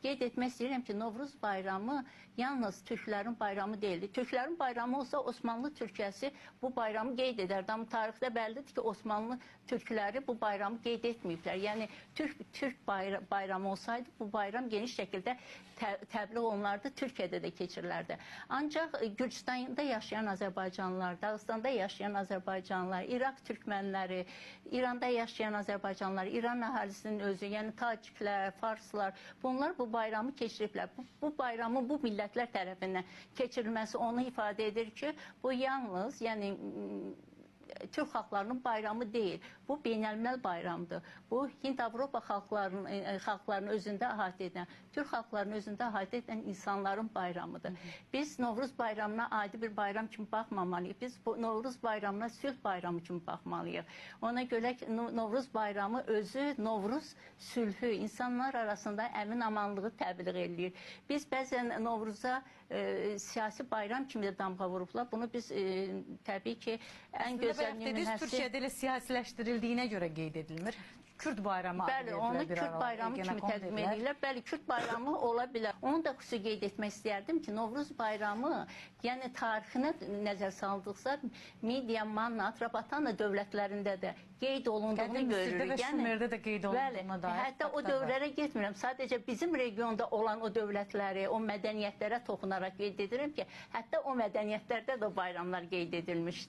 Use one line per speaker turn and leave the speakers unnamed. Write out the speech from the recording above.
qeyd etmək istəyirəm ki, Novruz bayramı yalnız türklərin bayramı deyildi. Türklərin bayramı olsa Osmanlı Türkiyəsi bu bayramı qeyd edərdi. Amma tarixdə bəllidir ki, Osmanlı türkləri bu bayramı qeyd etməyiblər. Yəni Türk bayramı olsaydı bu bayram geniş şəkildə təbliğ olunardı, Türkiyədə də keçirilərdi. Ancaq Gürcüstanda yaşayan Azərbaycanlılar, Dağıstanda yaşayan Azərbaycanlılar, İraq türkmənləri, İranda yaşayan Azərbaycanlılar, İran əhalisinin özü, yəni Taciklər, Farslar, bunlar bu bayramı keçiriblər. Bu bayramın bu millətlər tərəfindən keçirilməsi onu ifadə edir ki, bu yalnız, yəni Türk xalqlarının bayramı deyil. Bu beynəlmiləl bayramdır. Bu Hind-Avropa xalqlarının özündə əhatə edən, Türk xalqlarının özündə əhatə edən insanların bayramıdır. Biz Novruz bayramına adi bir bayram kimi baxmamalıyıq. Biz Novruz bayramına sülh bayramı kimi baxmalıyıq. Ona görə ki, Novruz bayramı özü Novruz sülhü, insanlar arasında əmin-amanlığı təbliğ eləyir. Biz bəzən Novruza siyasi bayram kimi də damğa vurublar. Bunu biz təbii ki, ən gözəl
Dediniz, Türkiyədə elə siyasiləşdirildiyinə görə qeyd edilmir. Kürd bayramı
bəli, onu Kürd bayramı kimi təqdim edirlər. Bəli, Kürd bayramı ola bilər. Onu da xüsusi qeyd etmək istərdim ki, Novruz bayramı, yəni tarixinə nəzər saldıqsa, Midiya, Manna, Atropatana dövlətlərində də qeyd olunduğunu görürük.
Və Şumerdə də qeyd olunduğuna dair.
Hətta o dövrlərə getmirəm. Sadəcə bizim regionda olan o dövlətləri, o mədəniyyətlərə toxunaraq qeyd edirəm ki, hətta o mədəniyyətlərdə də bayramlar qeyd edilmişdir.